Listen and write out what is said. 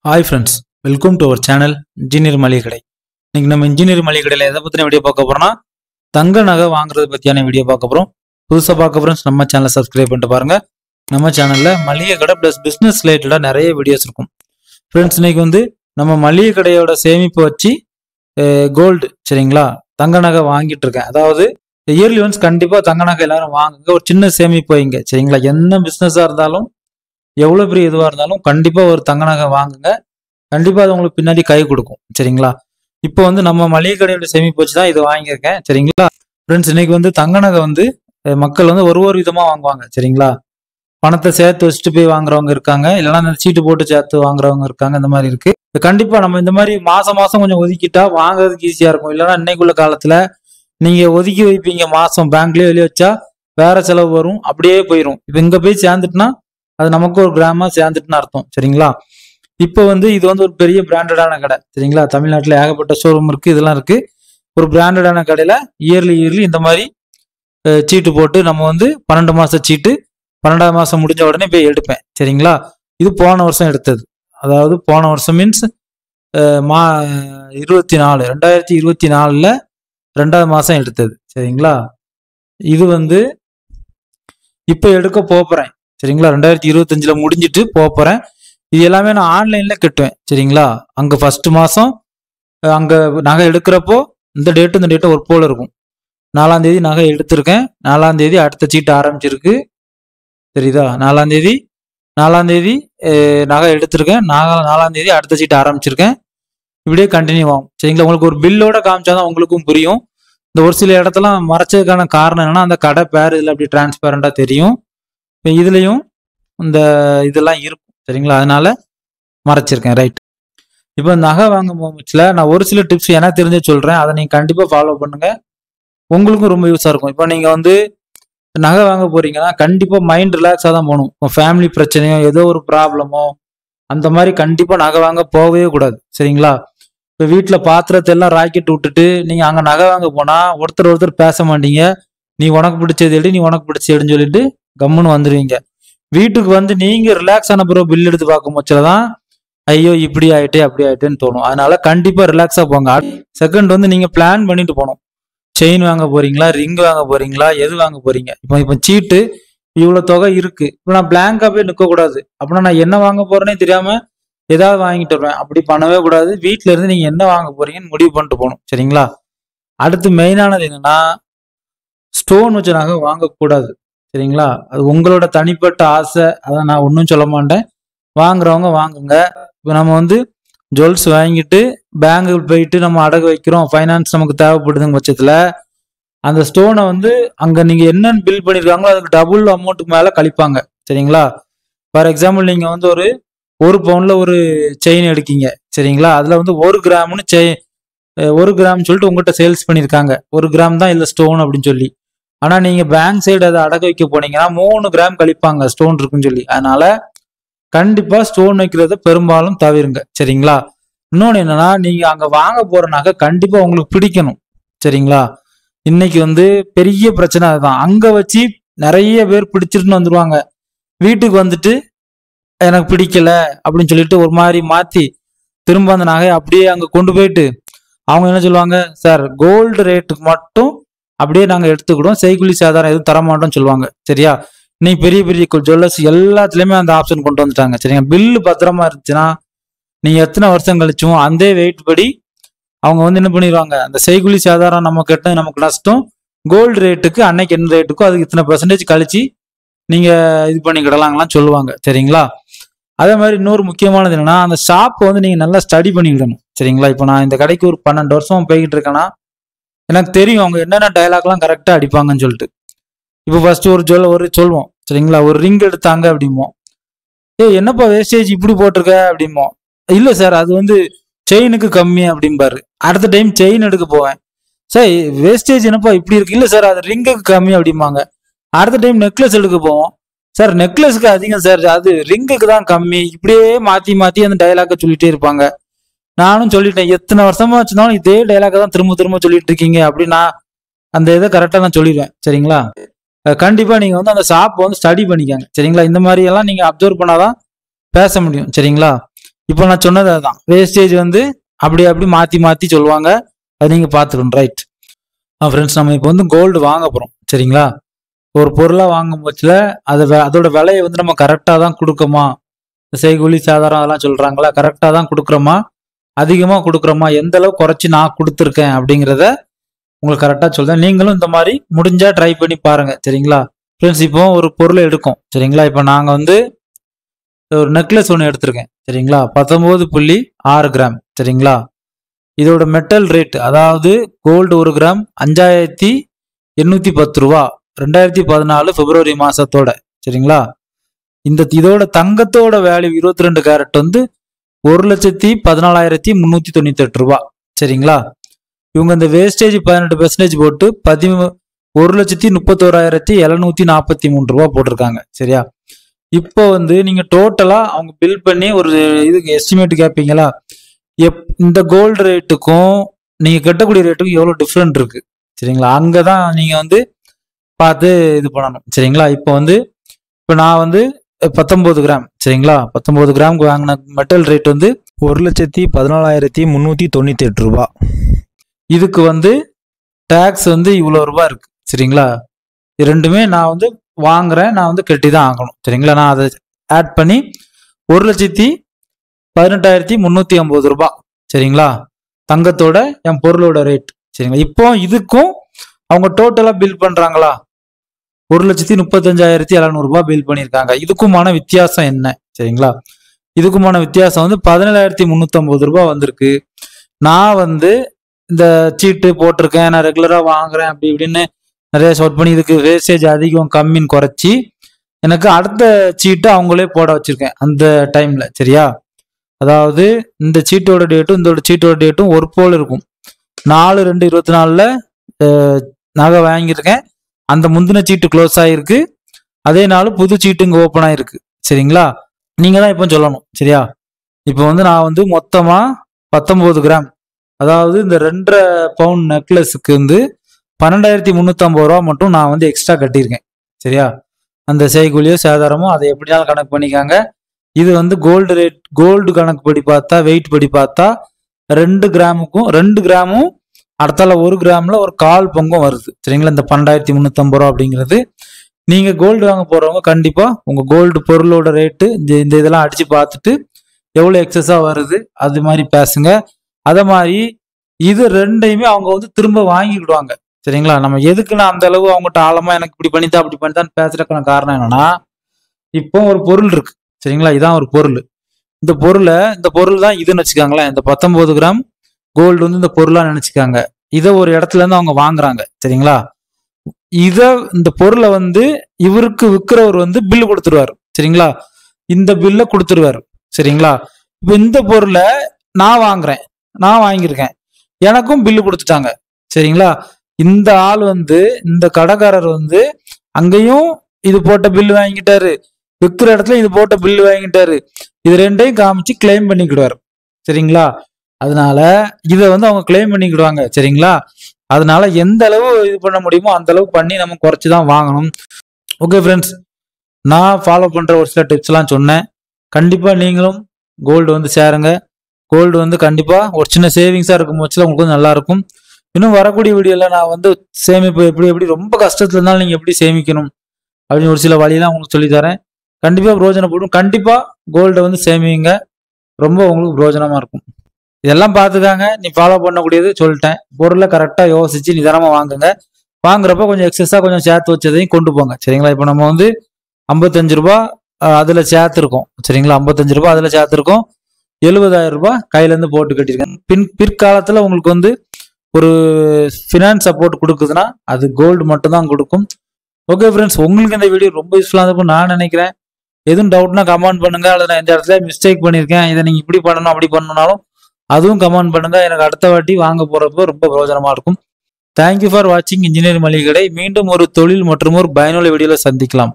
Hi friends, welcome to our channel Engineer Maligai Kadai. இன்னைக்கு நம்ம engineer மளிகை கடையில் எதை பற்றின வீடியோ பார்க்க போறோம்னா தங்க நகை வாங்குறது பற்றியான வீடியோ பார்க்க போகிறோம். புதுசாக பார்க்க போகிறோம் நம்ம சேனலை சப்ஸ்கிரைப் பண்ணிட்டு பாருங்க. நம்ம சேனலில் மளிகை கடை ப்ளஸ் பிஸ்னஸ் ரிலேட்டடாக நிறைய வீடியோஸ் இருக்கும். ஃப்ரெண்ட்ஸ், இன்னைக்கு நம்ம மளிகை கடையோட சேமிப்பு வச்சு கோல்டு சரிங்களா தங்க நகை வாங்கிட்டு இருக்கேன். அதாவது இயர்லி ஒன்ஸ் கண்டிப்பாக தங்க நகை எல்லாரும் வாங்குங்க. ஒரு சின்ன சேமிப்பு வைங்க சரிங்களா. என்ன பிஸ்னஸாக இருந்தாலும் எவ்வளோ பெரிய இதுவாக இருந்தாலும் கண்டிப்பாக ஒரு தங்க நகை வாங்குங்க. கண்டிப்பாக அது உங்களுக்கு பின்னாடி கை கொடுக்கும் சரிங்களா. இப்போ நம்ம மளிகை கடையோட சேமிப்பு வச்சு தான் இது வாங்கியிருக்கேன் சரிங்களா. ஃப்ரெண்ட்ஸ், இன்னைக்கு தங்க நகை மக்கள் ஒரு விதமாக வாங்குவாங்க சரிங்களா. பணத்தை சேர்த்து வச்சுட்டு போய் வாங்குறவங்க இருக்காங்க, இல்லைன்னா அந்த சீட்டு போட்டு சேர்த்து வாங்குறவங்க இருக்காங்க. இந்த மாதிரி இருக்கு. கண்டிப்பாக நம்ம இந்த மாதிரி மாசம் மாசம் கொஞ்சம் ஒதுக்கிட்டா வாங்குறதுக்கு ஈஸியாக இருக்கும். இல்லைன்னா இன்னைக்குள்ள காலத்தில் நீங்கள் ஒதுக்கி வைப்பீங்க மாசம் பேங்க்லேயே வெளியே வச்சா வேற செலவு வரும், அப்படியே போயிடும். இப்போ இங்கே போய் சேர்ந்துட்டுனா அது நமக்கு ஒரு கிராமமா சேர்ந்துட்டுன்னு அர்த்தம் சரிங்களா. இப்போ இது ஒரு பெரிய பிராண்டடான கடை சரிங்களா. தமிழ்நாட்டில் ஏகப்பட்ட ஷோரூம் இருக்கு, இதெல்லாம் இருக்கு. ஒரு பிராண்டடான கடையில இயர்லி இந்த மாதிரி சீட்டு போட்டு நம்ம 12 மாச சீட்டு 12ஆம் மாசம் முடிஞ்ச உடனே போய் எடுப்பேன் சரிங்களா. இது போன வருஷம் எடுத்தது. அதாவது போன வருஷம் மீன்ஸ் 2024 2வது மாசம் எடுத்தது சரிங்களா. இது இப்போ எடுக்க போறேன் சரிங்களா. 2025 முடிஞ்சிட்டு போறேன். இது எல்லாமே நான் ஆன்லைன்ல கட்டுவேன் சரிங்களா. அங்க ஃபர்ஸ்ட் மாசம் அங்க நகை எடுக்கிறப்போ இந்த டேட்டு ஒரு போல இருக்கும். 4ஆம் தேதி நகை எடுத்திருக்கேன். 4ஆம் தேதி அடுத்த சீட்டு ஆரம்பிச்சிருக்கு தெரியுதா. 4ஆம் தேதி நகை எடுத்திருக்கேன். 4ஆம் தேதி அடுத்த சீட்டு ஆரம்பிச்சிருக்கேன். இப்படியே கண்டினியூ ஆகும் சரிங்களா. உங்களுக்கு ஒரு பில்லோட காமிச்சாதான் உங்களுக்கும் புரியும். இந்த ஒரு சில இடத்தெல்லாம் மறைச்சதுக்கான காரணம் என்னன்னா அந்த கடை பேர் இதில் அப்படி டிரான்ஸ்பேரண்டா தெரியும். இதுலயும் இதெல்லாம் இருக்கும் சரிங்களா. அதனால மறைச்சிருக்கேன். ரைட். இப்போ நகை வாங்க போச்சுல நான் ஒரு சில டிப்ஸ் எனக்கு தெரிஞ்சு சொல்றேன். அதை நீங்க கண்டிப்பா ஃபாலோ பண்ணுங்க. உங்களுக்கும் ரொம்ப யூஸா இருக்கும். இப்போ நீங்க நகை வாங்க போறீங்கன்னா கண்டிப்பா மைண்ட் ரிலாக்ஸா தான் போகணும். இப்போ ஃபேமிலி பிரச்சனையோ ஏதோ ஒரு ப்ராப்ளமோ அந்த மாதிரி கண்டிப்பா நகை வாங்க போகவே கூடாது சரிங்களா. இப்போ வீட்டில் பாத்திரத்தை எல்லாம் ராக்கெட் விட்டுட்டு நீங்க அங்க நகை வாங்க போனா ஒருத்தர் பேச மாட்டீங்க. நீ உனக்கு பிடிச்சது எடு, நீ உனக்கு பிடிச்ச எடுன்னு சொல்லிட்டு கம்முன்னு வந்துடுவீங்க. வீட்டுக்கு நீங்க ரிலாக்ஸ் ஆன பிறகு பில் எடுத்து பார்க்கும் போச்சுலதான் ஐயோ இப்படி ஆயிட்டே அப்படி ஆயிட்டேன்னு தோணும். அதனால கண்டிப்பா ரிலாக்ஸா போங்க. செகண்ட் நீங்க பிளான் பண்ணிட்டு போகணும். செயின் வாங்க போறீங்களா, ரிங் வாங்க போறீங்களா, எது வாங்க போறீங்க. இப்போ சீட்டு இவ்வளவு தொகை இருக்கு. இப்போ நான் பிளாங்கா போய் நிற்க கூடாது. அப்படின்னா நான் என்ன வாங்க போறேன்னே தெரியாம ஏதாவது வாங்கிட்டு வருவேன். அப்படி பண்ணவே கூடாது. வீட்டுல இருந்து நீங்க என்ன வாங்க போறீங்கன்னு முடிவு பண்ணிட்டு போகணும் சரிங்களா. அடுத்து மெயினானது என்னன்னா ஸ்டோன் வச்ச நகை வாங்கக்கூடாது சரிங்களா. அது உங்களோட தனிப்பட்ட ஆசை, அதை நான் ஒன்றும் சொல்ல மாட்டேன். வாங்குறவங்க வாங்குங்க. இப்போ நம்ம ஜுவல்ஸ் வாங்கிட்டு பேங்குக்கு போயிட்டு நம்ம அடகு வைக்கிறோம், ஃபைனான்ஸ் நமக்கு தேவைப்படுதுங்க பட்சத்தில் அந்த ஸ்டோனை அங்கே நீங்கள் என்னென்னு பில் பண்ணியிருக்காங்களோ அதுக்கு டபுள் அமௌண்ட்டுக்கு மேலே கழிப்பாங்க சரிங்களா. ஃபார் எக்ஸாம்பிள் நீங்கள் ஒரு பவுனில் ஒரு செயின் எடுக்கீங்க சரிங்களா. அதில் 1 கிராம்னு 1 கிராம் சொல்லிட்டு உங்கள்கிட்ட சேல்ஸ் பண்ணியிருக்காங்க. 1 கிராம் தான் இல்லை ஸ்டோன் அப்படின்னு சொல்லி. ஆனா நீங்க பேங்க் சைடு அதை அடகு வைக்க போனீங்கன்னா 3 கிராம் கழிப்பாங்க ஸ்டோன் இருக்குன்னு சொல்லி. அதனால கண்டிப்பா ஸ்டோன் வைக்கிறத பெரும்பாலும் தவிருங்க சரிங்களா. இன்னொன்னு என்னன்னா நீங்க அங்க வாங்க போற நகை கண்டிப்பா உங்களுக்கு பிடிக்கணும் சரிங்களா. இன்னைக்கு பெரிய பிரச்சனை அதுதான். அங்க வச்சு நிறைய பேர் பிடிச்சிட்டு வந்துருவாங்க. வீட்டுக்கு எனக்கு பிடிக்கல அப்படின்னு சொல்லிட்டு ஒரு மாதிரி மாத்தி திரும்ப அந்த நகையை அப்படியே அங்க கொண்டு போயிட்டு அவங்க என்ன சொல்லுவாங்க, சார் கோல்டு ரேட்டுக்கு மட்டும் அப்படியே நாங்க எடுத்துக்கிடுவோம், செய்கூலி சேதாரம் எதுவும் தரமாட்டோம்னு சொல்லுவாங்க சரியா. இன்னைக்கு பெரிய பெரிய ஜுவல்லர்ஸ் எல்லாத்துலயுமே அந்த ஆப்ஷன் கொண்டு வந்துட்டாங்க சரிங்க. பில்லு பத்திரமா இருந்துச்சுன்னா நீங்க எத்தனை வருஷம் கழிச்சும் அந்த வெயிட் படி அவங்க என்ன பண்ணிடுவாங்க, அந்த செய்கூலி சேதாரம் நம்ம கெட்ட நமக்கு நஷ்டம், கோல்டு ரேட்டுக்கு அன்னைக்கு என்ன ரேட்டுக்கோ அதுக்கு இத்தனை பெர்சன்டேஜ் கழிச்சு நீங்க இது பண்ணிக்கிடலாங்கலாம் சொல்லுவாங்க சரிங்களா. அதே மாதிரி இன்னொரு முக்கியமானது என்னன்னா அந்த ஷாப்பை நீங்க நல்லா ஸ்டடி பண்ணிக்கிடணும் சரிங்களா. இப்போ நான் இந்த கடைக்கு ஒரு 12 வருஷம் போய்கிட்டு இருக்கேன்னா எனக்கு தெரியும் அவங்க என்னென்ன டைலாக்லாம் கரெக்டாக அடிப்பாங்கன்னு சொல்லிட்டு. இப்போ ஃபர்ஸ்ட் ஒரு சொல்லுவோம் சரிங்களா. ஒரு ரிங் எடுத்தாங்க அப்படிம்போம், என்னப்பா வேஸ்டேஜ் இப்படி போட்டிருக்க அப்படிம்போம். இல்லை சார் அது செயினுக்கு கம்மி அப்படிம்பாரு. அடுத்த டைம் செயின் எடுக்க போவேன், சார் வேஸ்டேஜ் என்னப்பா இப்படி இருக்கு. இல்லை சார் அது ரிங்குக்கு கம்மி அப்படிம்பாங்க. அடுத்த டைம் நெக்லஸ் எடுக்க போவோம், சார் நெக்லஸ்க்கு அதிகம் சார், அது ரிங்குக்கு தான் கம்மி. இப்படியே மாற்றி மாற்றி அந்த டைலாக்கை சொல்லிட்டே இருப்பாங்க. நானும் சொல்லிட்டேன், எத்தனை வருஷமா வச்சிருந்தாலும் இதே டைலாக தான் திரும்ப திரும்ப சொல்லிட்டு இருக்கீங்க அப்படின்னா அந்த இதை கரெக்டாக நான் சொல்லிடுவேன் சரிங்களா. கண்டிப்பா நீங்க அந்த ஷாப் ஸ்டடி பண்ணிக்கங்க சரிங்களா. இந்த மாதிரி எல்லாம் நீங்க அப்சர்வ் பண்ணாதான் பேச முடியும் சரிங்களா. இப்போ நான் சொன்னது அதுதான். வேஸ்டேஜ் வந்து அப்படி மாற்றி சொல்லுவாங்க. அது நீங்கள் பார்த்துக்கணும். ரைட் ஃப்ரெண்ட்ஸ், நம்ம இப்போ வந்து கோல்டு வாங்க போகிறோம். சரிங்களா? ஒரு பொருளாக வாங்கும் பட்சத்தில் அதோட விலையை வந்து நம்ம கரெக்டாக தான் கொடுக்கோமா, செய்கூலி சாதாரணம் அதெல்லாம் சொல்கிறாங்களா, கரெக்டாக தான் கொடுக்குறோமா, அதிகமாக கொடுக்குறோமா, எந்த அளவு குறைச்சி நான் கொடுத்துருக்கேன் அப்படிங்கிறத உங்களுக்கு கரெக்டாக சொல்கிறேன். நீங்களும் இந்த மாதிரி முடிஞ்சால் ட்ரை பண்ணி பாருங்கள். சரிங்களா ஃப்ரெண்ட்ஸ்? இப்போ ஒரு பொருளை எடுக்கும். சரிங்களா? இப்போ நாங்கள் வந்து ஒரு நெக்லஸ் ஒன்று எடுத்திருக்கேன். சரிங்களா? 19.6 கிராம். சரிங்களா? இதோட மெட்டல் ரேட், அதாவது கோல்டு 1 கிராம் 5810 ரூபா, 2014 பிப்ரவரி மாசத்தோட. சரிங்களா? இதோட தங்கத்தோட வேல்யூ 22 கேரட் வந்து 1,14,398 ரூபா. சரிங்களா? இவங்க இந்த வேஸ்டேஜ் 18% போட்டு 1,31,743 ரூபா போட்டிருக்காங்க. சரியா? இப்போ வந்து நீங்க டோட்டலா அவங்க பில் பண்ணி ஒரு இதுக்கு எஸ்டிமேட் கேட்பீங்களா, இந்த கோல்டு ரேட்டுக்கும் நீங்க கட்டக்கூடிய ரேட்டுக்கும் எவ்வளவு டிஃப்ரெண்ட் இருக்கு. சரிங்களா? அங்கதான் நீங்க வந்து பார்த்து இது பண்ணணும். சரிங்களா? இப்போ நான் வந்து 19 கிராம். சரிங்களா? 19 கிராமுக்கு வாங்கின மெட்டல் ரேட் வந்து 1,14,398 ரூபா. இதுக்கு வந்து டேக்ஸ் வந்து இவ்வளோ ரூபா இருக்கு. சரிங்களா? இது ரெண்டுமே நான் வந்து வாங்குறேன், நான் வந்து கட்டி தான் ஆகணும். சரிங்களா? நான் அதை ஆட் பண்ணி 1,18,350 ரூபா. சரிங்களா? தங்கத்தோட என் பொருளோட ரேட். சரிங்களா? இப்போ இதுக்கும் அவங்க டோட்டலா பில் பண்றாங்களா, 1,35,700 ரூபாய் பில் பண்ணியிருக்காங்க. இதுக்குமான வித்தியாசம் என்ன? சரிங்களா? இதுக்குமான வித்தியாசம் வந்து 17,350 ரூபாய் வந்திருக்கு. நான் வந்து இந்த சீட்டு போட்டிருக்கேன், நான் ரெகுலரா வாங்குறேன் அப்படி இப்படின்னு நிறைய ஷார்ட் பண்ணி இதுக்கு வேஸ்டேஜ் அதிகம் கம்மின்னு குறைச்சி எனக்கு அடுத்த சீட்டை அவங்களே போட வச்சிருக்கேன் அந்த டைம்ல. சரியா? அதாவது இந்த சீட்டோட டேட்டும் இந்த சீட்டோட டேட்டும் ஒரு போல் இருக்கும். 4/2/24 நகை வாங்கியிருக்கேன். அந்த முந்தின சீட்டு க்ளோஸ் ஆகிருக்கு. அதே நாள் புது சீட்டு இங்கே ஓப்பன் ஆகிருக்கு. சரிங்களா? நீங்க தான் இப்போ சொல்லணும். சரியா? இப்போ வந்து நான் வந்து மொத்தமா 19 கிராம், அதாவது இந்த 2.5 பவுண்ட் நெக்லஸுக்கு வந்து 12,350 ரூபா மட்டும் நான் வந்து எக்ஸ்ட்ரா கட்டியிருக்கேன். சரியா? அந்த செய்கூலியோ சேதாரமோ அதை எப்படினாலும் கணக்கு பண்ணிக்காங்க. இது வந்து கோல்டு ரேட், கோல்டு கணக்கு படி பார்த்தா, வெயிட் படி பார்த்தா 2 கிராமும் அடுத்தால 1 கிராம்ல ஒரு 1/4 பங்கும் வருது. சரிங்களா? இந்த 12,350 ரூபா அப்படிங்கிறது. நீங்க கோல்டு வாங்க போறவங்க கண்டிப்பா உங்க கோல்டு பொருளோட ரேட்டு இந்த இதெல்லாம் அடிச்சு பார்த்துட்டு எவ்வளவு எக்ஸஸா வருது அது மாதிரி பேசுங்க. அத மாதிரி இது ரெண்டையுமே அவங்க வந்து திரும்ப வாங்கிக்கிடுவாங்க. சரிங்களா? நம்ம எதுக்கு நான் அந்த அளவு அவங்ககிட்ட ஆழமா எனக்கு இப்படி பண்ணித்தான் அப்படி பண்ணித்தான் பேசுறதுக்கான காரணம் என்னன்னா, இப்போ ஒரு பொருள் இருக்கு. சரிங்களா? இதான் ஒரு பொருள். இந்த பொருள் தான் இதுன்னு வச்சுக்காங்களேன். இந்த 19 கிராம் கோல்டு வந்து இந்த பொருளா நினைச்சுக்காங்க. இதை ஒரு இடத்துல இருந்து அவங்க வாங்குறாங்க. சரிங்களா? இந்த பொருளை வந்து இவருக்கு விற்கிறவர் வந்து பில்லு கொடுத்துருவாரு. சரிங்களா? இந்த பில்ல கொடுத்துருவாரு. சரிங்களா? இப்ப இந்த பொருளை நான் வாங்குறேன், நான் வாங்கியிருக்கேன், எனக்கும் பில்லு கொடுத்துட்டாங்க. சரிங்களா? இந்த ஆள் வந்து இந்த கடைக்காரர் வந்து அங்கேயும் இது போட்ட பில்லு வாங்கிட்டாரு, விற்கிற இடத்துல இது போட்ட பில்லு வாங்கிட்டாரு. இது ரெண்டையும் காமிச்சு கிளைம் பண்ணிக்கிடுவார். சரிங்களா? அதனால இதை வந்து அவங்க கிளைம் பண்ணிக்கிடுவாங்க. சரிங்களா? அதனால எந்த அளவு இது பண்ண முடியுமோ அந்த அளவு பண்ணி நம்ம குறைச்சிதான் வாங்கணும். ஓகே ஃப்ரெண்ட்ஸ், நான் ஃபாலோ பண்ற ஒரு சில டிப்ஸ் எல்லாம் சொன்னேன். கண்டிப்பா நீங்களும் கோல்டு வந்து சேருங்க. கோல்டு வந்து கண்டிப்பா ஒரு சின்ன சேவிங்ஸா இருக்கும் போச்சுல உங்களுக்கு நல்லா இருக்கும். இன்னும் வரக்கூடிய வீடியோல நான் வந்து சேமிப்பு எப்படி ரொம்ப கஷ்டத்துல இருந்தாலும் நீங்க எப்படி சேமிக்கணும் அப்படின்னு ஒரு சில வழியெல்லாம் உங்களுக்கு சொல்லி தரேன். கண்டிப்பா பிரயோஜனப்படும். கண்டிப்பா கோல்டை வந்து சேமிங்க, ரொம்ப உங்களுக்கு பிரயோஜனமா இருக்கும். இதெல்லாம் பார்த்துக்காங்க. நீ ஃபாலோ பண்ணக்கூடியது சொல்லிட்டேன். பொருளை கரெக்டா யோசிச்சு நிதானமா வாங்குங்க. வாங்குறப்ப கொஞ்சம் எக்ஸஸா கொஞ்சம் சேர்த்து வச்சதையும் கொண்டு போங்க. சரிங்களா? இப்போ நம்ம வந்து 55 ரூபாய் அதுல சேர்த்துருக்கோம். சரிங்களா? 55 ரூபாய் அதுல சேர்த்துருக்கோம். 70,000 ரூபாய் கையில இருந்து போட்டு கட்டியிருக்கேன். பிற்காலத்துல உங்களுக்கு வந்து ஒரு ஃபினான்ஸ் சப்போர்ட் கொடுக்குதுன்னா அது கோல்டு மட்டும் தான் கொடுக்கும். ஓகே ஃப்ரெண்ட்ஸ், உங்களுக்கு இந்த வீடியோ ரொம்ப யூஸ்ஃபுல்லாக இருக்கும் நான் நினைக்கிறேன். எதுவும் டவுட்னா கமெண்ட் பண்ணுங்க. அல்லது நான் இந்த இடத்துல மிஸ்டேக் பண்ணியிருக்கேன், இதை நீங்க இப்படி பண்ணணும் அப்படி பண்ணணும்னாலும் அதுவும் கமெண்ட் பண்ணுங்க. எனக்கு அடுத்த வாட்டி வாங்க போறப்போ ரொம்ப பிரயோஜனமா இருக்கும். தேங்க்யூ ஃபார் வாட்சிங் இன்ஜினியரிங் மளிகை கடை. மீண்டும் ஒரு தொழில் மற்றும் ஒரு பயனுள்ள வீடியோல சந்திக்கலாம்.